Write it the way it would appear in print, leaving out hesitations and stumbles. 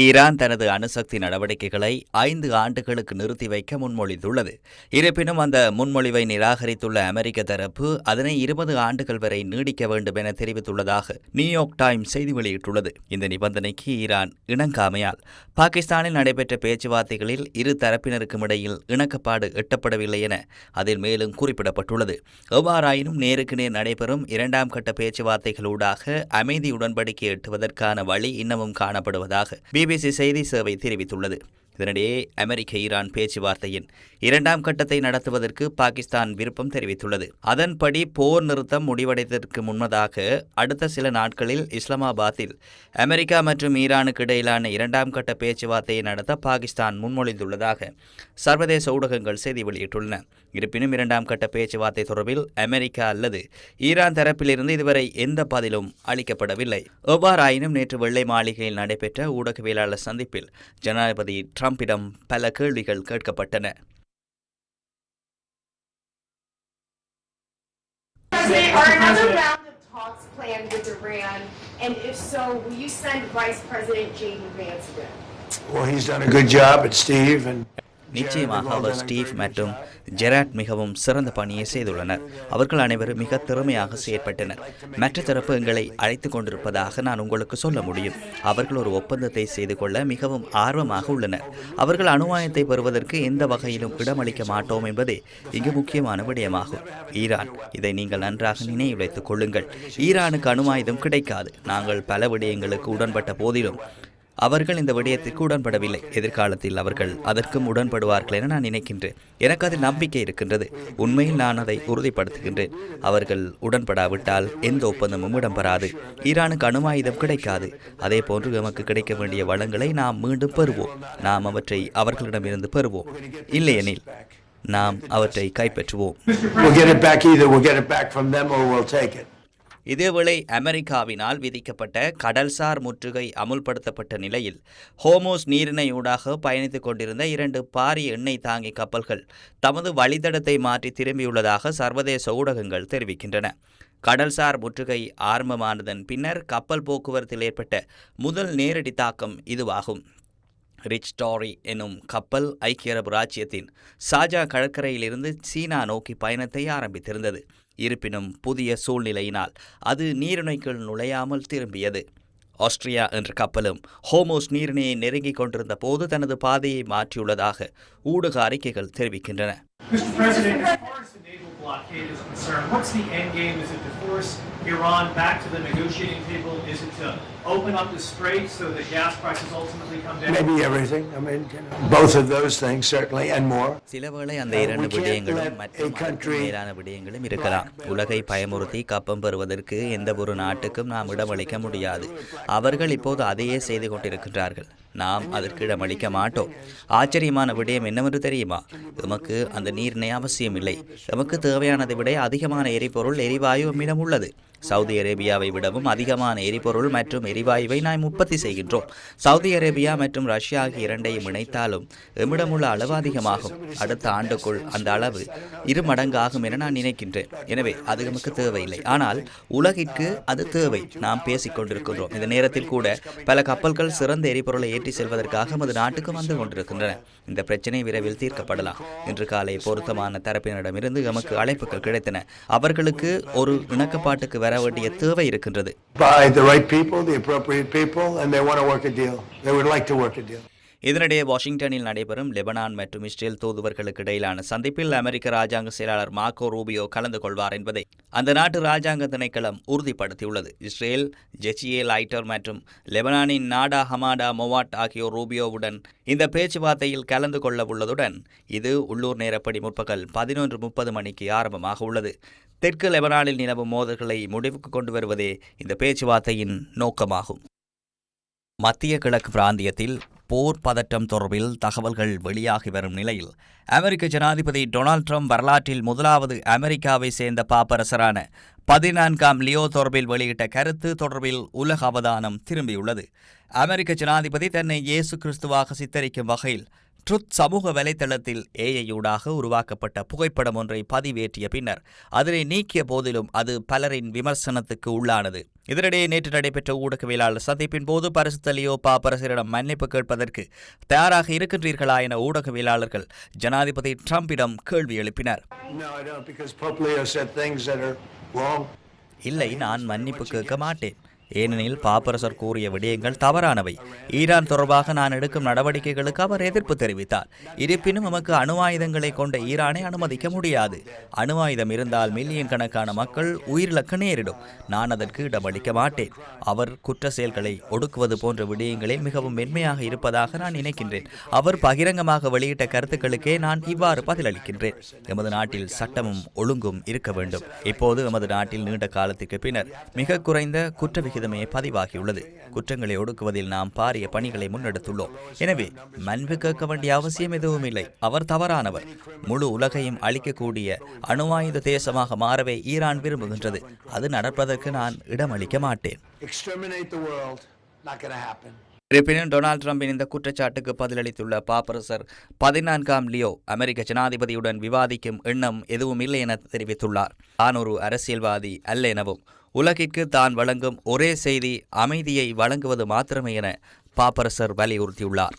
Iran தனது அணுசக்தி நடவடிக்கைகளை 5 ஆண்டுகளுக்கு நிறுத்தி வைக்க முன்மொழிந்துள்ளது. இருப்பினும் அந்த முன்மொழிவை நிராகரித்துள்ள அமெரிக்க தரப்பு அதனை 20 ஆண்டுகள் வரை நீடிக்க வேண்டும் என தெரிவித்துள்ளதாக நியூயார்க் டைம்ஸ் செய்தி வெளியிட்டுள்ளது. இந்த நிபந்தனைக்கு ஈரான் இணங்காமையால் பாகிஸ்தானில் நடைபெற்ற பேச்சுவார்த்தைகளில் இரு தரப்பினருக்கும் இடையில் இணக்கப்பாடு எட்டப்படவில்லை என அதில் மேலும் குறிப்பிடப்பட்டுள்ளது. எவ்வாறாயினும் நேருக்கு நேர் நடைபெறும் 2ஆம் கட்ட பேச்சுவார்த்தைகளூடாக அமைதி உடன்படிக்கை எட்டுவதற்கான வழி இன்னமும் காணப்படுவதாக பிபிசி செய்தி சேவை தெரிவித்துள்ளது. இதனிடையே அமெரிக்க ஈரான் பேச்சுவார்த்தையின் 2ஆம் கட்டத்தை நடத்துவதற்கு பாகிஸ்தான் விருப்பம் தெரிவித்துள்ளது. அதன்படி போர் நிறுத்தம் முடிவடைவதற்கு முன்னதாக அடுத்த சில நாட்களில் இஸ்லாமாபாத்தில் அமெரிக்கா மற்றும் ஈரானுக்கு இடையிலான 2ஆம் கட்ட பேச்சுவார்த்தையை நடத்த பாகிஸ்தான் முன்மொழிந்துள்ளதாக சர்வதேச ஊடகங்கள் செய்தி வெளியிட்டுள்ளன. இருப்பினும் 2ஆம் கட்ட பேச்சுவார்த்தை தொடர்பில் அமெரிக்கா அல்லது ஈரான் தரப்பிலிருந்து இதுவரை எந்த பதிலும் அளிக்கப்படவில்லை. எவ்வாறாயினும் நேற்று வெள்ளை மாளிகையில் நடைபெற்ற ஊடகவியலாளர் சந்திப்பில் ஜனாதிபதி ட்ரம்பிடம் பல கேள்விகள் கேட்கப்பட்டன. Are another round of talks planned with Iran? And if so, will you send Vice President J.D. Vance again? Well, he's done a good job at Steve and நிச்சயமாக அவர் ஸ்டீவ் மற்றும் ஜெராட் மிகவும் சிறந்த பணியை செய்துள்ளனர். அவர்கள் அனைவரும் மிக திறமையாக செயற்பட்டனர். மற்ற தரப்பு எங்களை அழைத்துக் கொண்டிருப்பதாக நான் உங்களுக்கு சொல்ல முடியும். அவர்கள் ஒரு ஒப்பந்தத்தை செய்து கொள்ள மிகவும் ஆர்வமாக உள்ளனர். அவர்கள் அணுவாயத்தை பெறுவதற்கு எந்த வகையிலும் இடமளிக்க மாட்டோம் என்பதே இங்கு முக்கியமான விடயமாகும். ஈரான், இதை நீங்கள் நன்றாக நினைவு வைத்துக் கொள்ளுங்கள். ஈரானுக்கு அணுவாயுதம் கிடைக்காது. நாங்கள் பல விடயங்களுக்கு உடன்பட்ட போதிலும் அவர்கள் இந்த விடயத்திற்கு உடன்படவில்லை. எதிர்காலத்தில் அவர்கள் அதற்கும் உடன்படுவார்கள் என நான் நினைக்கின்றேன். எனக்கு அதில் நம்பிக்கை இருக்கின்றது. உண்மையில் நான் அதை உறுதிப்படுத்துகின்றேன். அவர்கள் உடன்படாவிட்டால் எந்த ஒப்பந்தமும் இடம்பெறாது. ஈரானுக்கு அணுவாயுதம் கிடைக்காது. அதே போன்று எமக்கு கிடைக்க வேண்டிய வளங்களை நாம் மீண்டும் பெறுவோம். நாம் அவற்றை அவர்களிடமிருந்து பெறுவோம். இல்லையெனில் நாம் அவற்றை கைப்பற்றுவோம். இதேவேளை அமெரிக்காவினால் விதிக்கப்பட்ட கடல்சார் முற்றுகை அமுல்படுத்தப்பட்ட நிலையில் ஹோமோஸ் நீரிணையூடாக பயணித்துக் கொண்டிருந்த 2 பாரிய எண்ணெய் தாங்கி கப்பல்கள் தமது வழித்தடத்தை மாற்றி திரும்பியுள்ளதாக சர்வதேச ஊடகங்கள் தெரிவிக்கின்றன. கடல்சார் முற்றுகை ஆரம்பமானதன் பின்னர் கப்பல் போக்குவரத்தில் ஏற்பட்ட முதல் நேரடி தாக்கம் இதுவாகும். ரிச் டாரி எனும் கப்பல் ஐக்கிய அரபு ராச்சியத்தின் சாஜா கடற்கரையிலிருந்து சீனா நோக்கி பயணத்தை ஆரம்பித்திருந்தது. இருப்பினும் புதிய சூழ்நிலையினால் அது நீரிணைக்குள் நுழையாமல் திரும்பியது. ஆஸ்திரியா என்ற கப்பலும் ஹோமோஸ் நீரிணையை நெருங்கிக் கொண்டிருந்த போது தனது பாதையை மாற்றியுள்ளதாக ஊடக அறிக்கைகள் தெரிவிக்கின்றன. Blockade is concerned. What's the end game? Is it to force Iran back to the negotiating table? Is it to open up the strait so that gas prices ultimately come down? Maybe everything. I mean, both of those things certainly and more. சிலவேளை அந்த 2 விடயங்களும் மற்றும் மேலான விடயங்களும் இருக்கலாம். உலகை பயமுறுத்தி கப்பம் பெறுவதற்கு எந்த ஒரு நாட்டுக்கும் நாம் இடமளிக்க முடியாது. அவர்கள் இப்போது அதையே செய்து கொண்டிருக்கின்றார்கள். நாம் அதற்கு இடமளிக்க மாட்டோம். ஆச்சரியமான விடயம் என்னவென்று தெரியுமா? எமக்கு அந்த நீரிணை அவசியம் இல்லை. எமக்கு தேவையானதை விட அதிகமான எரிவாயு நம்மிடம் உள்ளது. சவுதி அரேபியாவை விடவும் அதிகமான எரிபொருள் மற்றும் எரிவாயுவை நாம் உற்பத்தி செய்கின்றோம். சவுதி அரேபியா மற்றும் ரஷ்யா ஆகிய இரண்டையும் இணைத்தாலும் எம்மிடமுள்ள அளவு அதிகமாகும். அடுத்த ஆண்டுக்குள் அந்த அளவு 2 மடங்கு ஆகும் என நான் நினைக்கின்றேன். எனவே அது நமக்கு தேவையில்லை. ஆனால் உலகிற்கு அது தேவை. நாம் பேசிக் கொண்டிருக்கின்றோம். இந்த நேரத்தில் கூட பல கப்பல்கள் சிறந்த எரிபொருளை ஏற்றி செல்வதற்காக நமது நாட்டுக்கு வந்து கொண்டிருக்கின்றன. இந்த பிரச்சினை விரைவில் தீர்க்கப்படலாம். இன்று காலை பொருத்தமான தரப்பினரிடமிருந்து எமக்கு அழைப்புகள் கிடைத்தன. அவர்களுக்கு ஒரு இணக்கப்பாட்டுக்கு வர வேண்டிய தேவை இருக்கின்றது. இதனிடையே வாஷிங்டனில் நடைபெறும் லெபனான் மற்றும் இஸ்ரேல் தூதுவர்களுக்கு இடையிலான சந்திப்பில் அமெரிக்க ராஜாங்க செயலாளர் மார்க்கோ ரூபியோ கலந்து கொள்வார் என்பதை அந்த நாட்டு ராஜாங்க திணைக்களம் உறுதிப்படுத்தியுள்ளது. இஸ்ரேல் ஜெச்சியே லைட்டர் மற்றும் லெபனானின் நாடா ஹமாடா மொவாட் ஆகியோர் ரூபியோவுடன் இந்த பேச்சுவார்த்தையில் கலந்து கொள்ள உள்ளதுடன் இது உள்ளூர் நேரப்படி முற்பகல் 11:30 மணிக்கு ஆரம்பமாக உள்ளது. தெற்கு லெபனானில் நிலவும் மோதல்களை முடிவுக்கு கொண்டு வருவதே இந்த பேச்சுவார்த்தையின் நோக்கமாகும். மத்திய கிழக்கு பிராந்தியத்தில் போர் பதற்றம் தொடர்பில் தகவல்கள் வெளியாகி வரும் நிலையில் அமெரிக்க ஜனாதிபதி டொனால்ட் ட்ரம்ப் வரலாற்றில் முதலாவது அமெரிக்காவை சேர்ந்த பாப்பரசரான 14ஆம் லியோ தொடர்பில் வெளியிட்ட கருத்து தொடர்பில் உலக அவதானம் திரும்பியுள்ளது. அமெரிக்க ஜனாதிபதி தன்னை இயேசு கிறிஸ்துவாக சித்தரிக்கும் வகையில் ட்ருத் சமூக வலைதளத்தில் ஏஐயூடாக உருவாக்கப்பட்ட புகைப்படம் ஒன்றை பதிவேற்றிய பின்னர் அதனை நீக்கிய போதிலும் அது பலரின் விமர்சனத்துக்கு உள்ளானது. இதனிடையே நேற்று நடைபெற்ற ஊடகவியலாளர் சந்திப்பின் போது பரிசுத்த லியோ பாப்பரசரிடம் மன்னிப்பு கேட்பதற்கு தயாராக இருக்கின்றீர்களா என ஊடகவியலாளர்கள் ஜனாதிபதி டிரம்பிடம் கேள்வி எழுப்பினர். No, I don't, because Pope Leo said things that are wrong. இல்லை, நான் மன்னிப்பு கேட்க மாட்டேன். ஏனெனில் பாப்பரசர் கூறிய விடயங்கள் தவறானவை. ஈரான் தொடர்பாக நான் எடுக்கும் நடவடிக்கைகளுக்கு அவர் எதிர்ப்பு தெரிவித்தார். இருப்பினும் நமக்கு அணு ஆயுதங்களை கொண்ட ஈரானை அனுமதிக்க முடியாது. அணு ஆயுதம் இருந்தால் மில்லியன் கணக்கான மக்கள் உயிரிழக்க நேரிடும். நான் அதற்கு இடமளிக்க மாட்டேன். அவர் குற்ற செயல்களை ஒடுக்குவது போன்ற விடயங்களில் மிகவும் மென்மையாக இருப்பதாக நான் நினைக்கின்றேன். அவர் பகிரங்கமாக வெளியிட்ட கருத்துக்களுக்கே நான் இவ்வாறு பதிலளிக்கின்றேன். எமது நாட்டில் சட்டமும் ஒழுங்கும் இருக்க வேண்டும். இப்போது எமது நாட்டில் நீண்ட காலத்திற்கு பின்னர் மிக குறைந்த குற்ற விகிதமே பதிவாகியுள்ளது. குற்றங்களை ஒடுக்குவதில் நாம் பாரிய பணிகளை முன்னெடுத்துள்ளோம். எனவே மன்னிப்பு கேட்க வேண்டிய அவசியம் எதுவும் இல்லை. அவர் தவறானவர். முழு உலகையும் அழிக்கக்கூடிய அணு ஆயுத தேசமாக மாறவே ஈரான் விரும்புகின்றது. அது நடப்பதற்கு நான் இடமளிக்க மாட்டேன். Exterminate the world. Not going to happen. இருப்பினும் டொனால்ட் ட்ரம்பின் இந்த குற்றச்சாட்டுக்கு பதிலளித்துள்ள பாப்பரசர் 14ஆம் லியோ அமெரிக்க ஜனாதிபதியுடன் விவாதிக்கும் எண்ணம் எதுவும் இல்லை என தெரிவித்துள்ளார். தான் ஒரு அரசியல்வாதி அல்ல எனவும் உலகிற்கு தான் வழங்கும் ஒரே செய்தி அமைதியை வழங்குவது மாத்திரமே என பாப்பரசர் வலியுறுத்தியுள்ளார்.